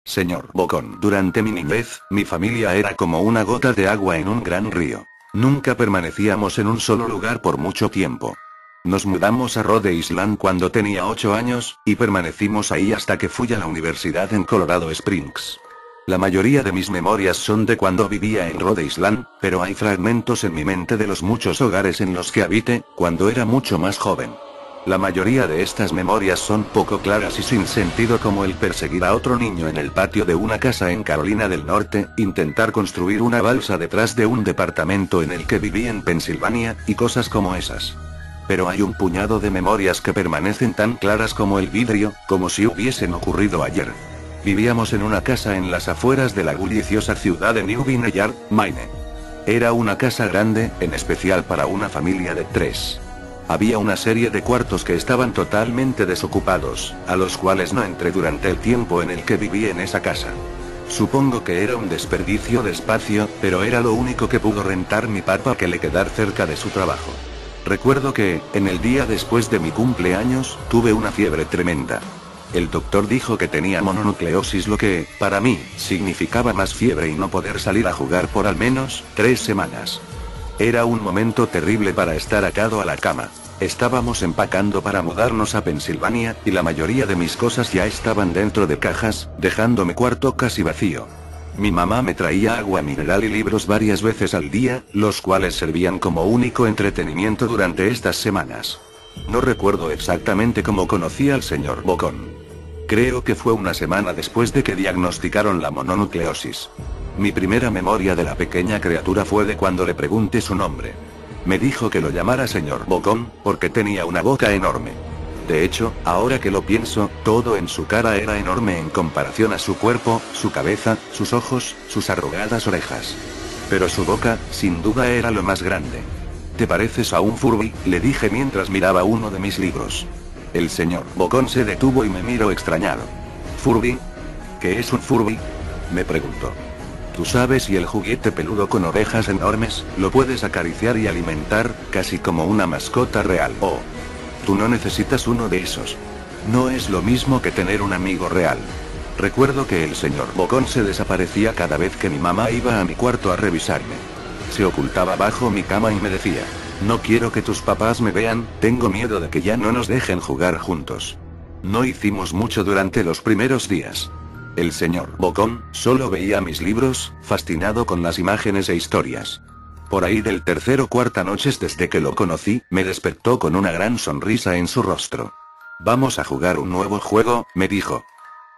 Señor Bocón, durante mi niñez, mi familia era como una gota de agua en un gran río. Nunca permanecíamos en un solo lugar por mucho tiempo. Nos mudamos a Rhode Island cuando tenía 8 años, y permanecimos ahí hasta que fui a la universidad en Colorado Springs. La mayoría de mis memorias son de cuando vivía en Rhode Island, pero hay fragmentos en mi mente de los muchos hogares en los que habité, cuando era mucho más joven. La mayoría de estas memorias son poco claras y sin sentido, como el perseguir a otro niño en el patio de una casa en Carolina del Norte, intentar construir una balsa detrás de un departamento en el que viví en Pensilvania, y cosas como esas. Pero hay un puñado de memorias que permanecen tan claras como el vidrio, como si hubiesen ocurrido ayer. Vivíamos en una casa en las afueras de la bulliciosa ciudad de New Vineyard, Maine. Era una casa grande, en especial para una familia de 3. Había una serie de cuartos que estaban totalmente desocupados, a los cuales no entré durante el tiempo en el que viví en esa casa. Supongo que era un desperdicio de espacio, pero era lo único que pudo rentar mi papá que le quedar cerca de su trabajo. Recuerdo que, en el día después de mi cumpleaños, tuve una fiebre tremenda. El doctor dijo que tenía mononucleosis, lo que, para mí, significaba más fiebre y no poder salir a jugar por al menos 3 semanas. Era un momento terrible para estar atado a la cama. Estábamos empacando para mudarnos a Pensilvania, y la mayoría de mis cosas ya estaban dentro de cajas, dejando mi cuarto casi vacío. Mi mamá me traía agua mineral y libros varias veces al día, los cuales servían como único entretenimiento durante estas semanas. No recuerdo exactamente cómo conocí al señor Bocón. Creo que fue una semana después de que diagnosticaron la mononucleosis. Mi primera memoria de la pequeña criatura fue de cuando le pregunté su nombre. Me dijo que lo llamara señor Bocón, porque tenía una boca enorme. De hecho, ahora que lo pienso, todo en su cara era enorme en comparación a su cuerpo, su cabeza, sus ojos, sus arrugadas orejas. Pero su boca, sin duda, era lo más grande. ¿Te pareces a un Furby?, le dije mientras miraba uno de mis libros. El señor Bocón se detuvo y me miró extrañado. ¿Furby? ¿Qué es un Furby?, me preguntó. Tú sabes, y el juguete peludo con orejas enormes, lo puedes acariciar y alimentar, casi como una mascota real. Oh. Tú no necesitas uno de esos. No es lo mismo que tener un amigo real. Recuerdo que el señor Bocón se desaparecía cada vez que mi mamá iba a mi cuarto a revisarme. Se ocultaba bajo mi cama y me decía: no quiero que tus papás me vean, tengo miedo de que ya no nos dejen jugar juntos. No hicimos mucho durante los primeros días. El señor Bocón solo veía mis libros, fascinado con las imágenes e historias. Por ahí del tercer o cuarta noches desde que lo conocí, me despertó con una gran sonrisa en su rostro. Vamos a jugar un nuevo juego, me dijo.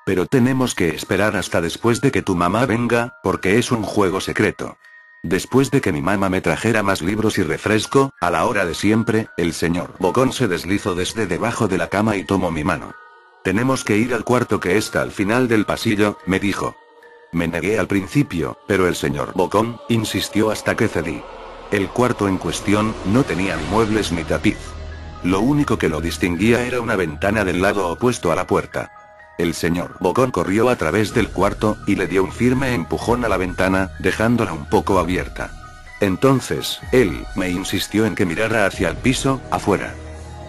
Pero tenemos que esperar hasta después de que tu mamá venga, porque es un juego secreto. Después de que mi mamá me trajera más libros y refresco, a la hora de siempre, el señor Bocón se deslizó desde debajo de la cama y tomó mi mano. Tenemos que ir al cuarto que está al final del pasillo, me dijo. Me negué al principio, pero el señor Bocón insistió hasta que cedí. El cuarto en cuestión no tenía ni muebles ni tapiz. Lo único que lo distinguía era una ventana del lado opuesto a la puerta. El señor Bocón corrió a través del cuarto, y le dio un firme empujón a la ventana, dejándola un poco abierta. Entonces, él me insistió en que mirara hacia el piso, afuera.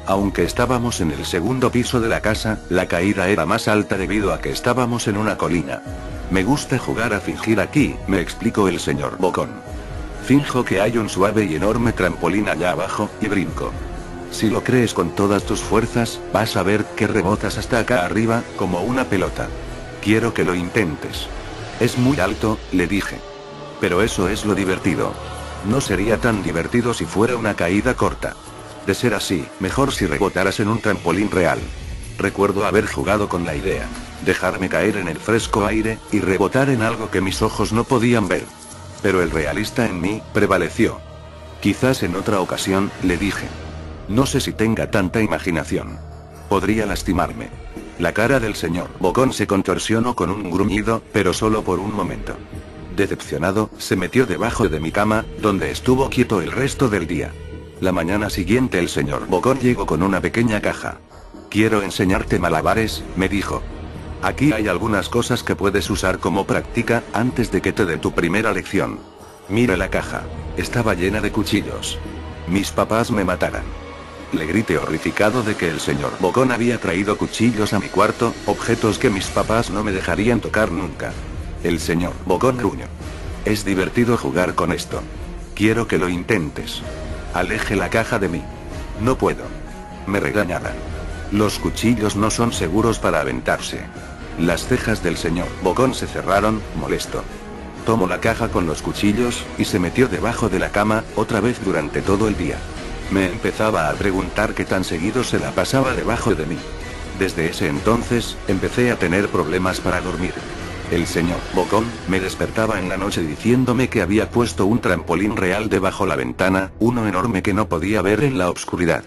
Aunque estábamos en el segundo piso de la casa, la caída era más alta debido a que estábamos en una colina. Me gusta jugar a fingir aquí, me explicó el señor Bocón. Finjo que hay un suave y enorme trampolín allá abajo, y brinco. Si lo crees con todas tus fuerzas, vas a ver que rebotas hasta acá arriba, como una pelota. Quiero que lo intentes. Es muy alto, le dije. Pero eso es lo divertido. No sería tan divertido si fuera una caída corta. De ser así, mejor si rebotaras en un trampolín real. Recuerdo haber jugado con la idea. Dejarme caer en el fresco aire, y rebotar en algo que mis ojos no podían ver. Pero el realista en mí prevaleció. Quizás en otra ocasión, le dije. No sé si tenga tanta imaginación. Podría lastimarme. La cara del señor Bocón se contorsionó con un gruñido, pero solo por un momento. Decepcionado, se metió debajo de mi cama, donde estuvo quieto el resto del día. La mañana siguiente el señor Bocón llegó con una pequeña caja. Quiero enseñarte malabares, me dijo. Aquí hay algunas cosas que puedes usar como práctica, antes de que te dé tu primera lección. Mira la caja. Estaba llena de cuchillos. Mis papás me matarán. Le grité horrificado de que el señor Bocón había traído cuchillos a mi cuarto, objetos que mis papás no me dejarían tocar nunca. El señor Bocón gruñó. Es divertido jugar con esto. Quiero que lo intentes. Aleje la caja de mí. No puedo. Me regañaban. Los cuchillos no son seguros para aventarse. Las cejas del señor Bocón se cerraron, molesto. Tomó la caja con los cuchillos, y se metió debajo de la cama, otra vez durante todo el día. Me empezaba a preguntar qué tan seguido se la pasaba debajo de mí. Desde ese entonces, empecé a tener problemas para dormir. El señor Bocón me despertaba en la noche diciéndome que había puesto un trampolín real debajo la ventana, uno enorme que no podía ver en la oscuridad.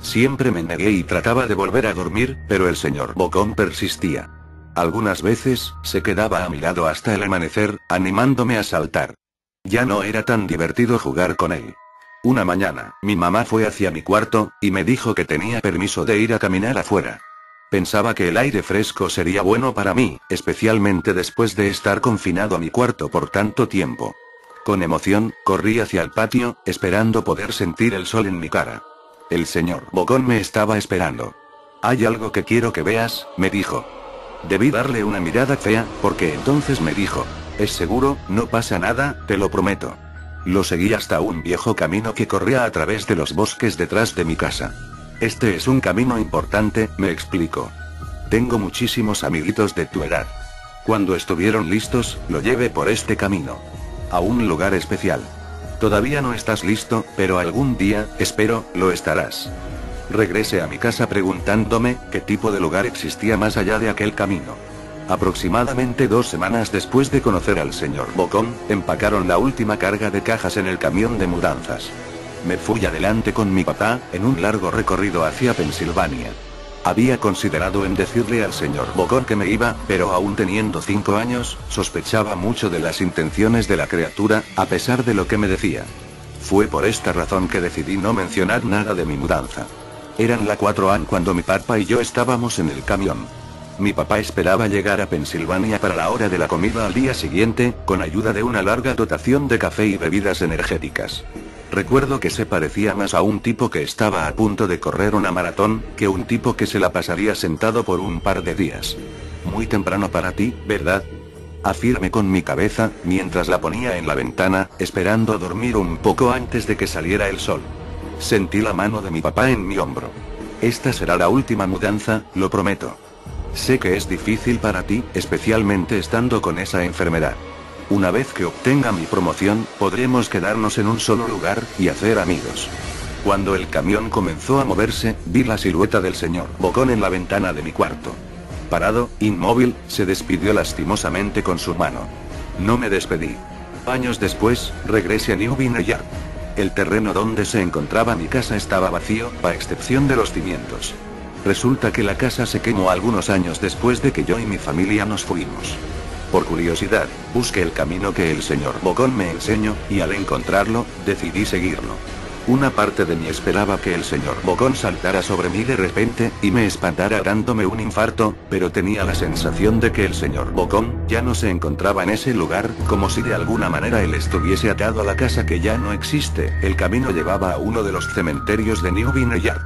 Siempre me negué y trataba de volver a dormir, pero el señor Bocón persistía. Algunas veces, se quedaba a mi lado hasta el amanecer, animándome a saltar. Ya no era tan divertido jugar con él. Una mañana, mi mamá fue hacia mi cuarto, y me dijo que tenía permiso de ir a caminar afuera. Pensaba que el aire fresco sería bueno para mí, especialmente después de estar confinado a mi cuarto por tanto tiempo. Con emoción, corrí hacia el patio, esperando poder sentir el sol en mi cara. El señor Bocón me estaba esperando. «Hay algo que quiero que veas», me dijo. Debí darle una mirada fea, porque entonces me dijo: «¿Es seguro? No pasa nada, te lo prometo». Lo seguí hasta un viejo camino que corría a través de los bosques detrás de mi casa. «Este es un camino importante», me explicó. «Tengo muchísimos amiguitos de tu edad. Cuando estuvieron listos, lo llevé por este camino. A un lugar especial. Todavía no estás listo, pero algún día, espero, lo estarás». Regresé a mi casa preguntándome qué tipo de lugar existía más allá de aquel camino. Aproximadamente 2 semanas después de conocer al señor Bocón, empacaron la última carga de cajas en el camión de mudanzas. Me fui adelante con mi papá, en un largo recorrido hacia Pensilvania. Había considerado en decirle al señor Bocón que me iba, pero aún teniendo 5 años, sospechaba mucho de las intenciones de la criatura, a pesar de lo que me decía. Fue por esta razón que decidí no mencionar nada de mi mudanza. Eran las 4 AM cuando mi papá y yo estábamos en el camión. Mi papá esperaba llegar a Pensilvania para la hora de la comida al día siguiente, con ayuda de una larga dotación de café y bebidas energéticas. Recuerdo que se parecía más a un tipo que estaba a punto de correr una maratón, que un tipo que se la pasaría sentado por un par de días. «Muy temprano para ti, ¿verdad?», afirmé con mi cabeza, mientras la ponía en la ventana, esperando dormir un poco antes de que saliera el sol. Sentí la mano de mi papá en mi hombro. «Esta será la última mudanza, lo prometo. Sé que es difícil para ti, especialmente estando con esa enfermedad. Una vez que obtenga mi promoción, podremos quedarnos en un solo lugar, y hacer amigos». Cuando el camión comenzó a moverse, vi la silueta del señor Bocón en la ventana de mi cuarto. Parado, inmóvil, se despidió lastimosamente con su mano. No me despedí. Años después, regresé a New Vineyard. El terreno donde se encontraba mi casa estaba vacío, a excepción de los cimientos. Resulta que la casa se quemó algunos años después de que yo y mi familia nos fuimos. Por curiosidad, busqué el camino que el señor Bocón me enseñó, y al encontrarlo, decidí seguirlo. Una parte de mí esperaba que el señor Bocón saltara sobre mí de repente, y me espantara dándome un infarto, pero tenía la sensación de que el señor Bocón ya no se encontraba en ese lugar, como si de alguna manera él estuviese atado a la casa que ya no existe. El camino llevaba a uno de los cementerios de New Vineyard.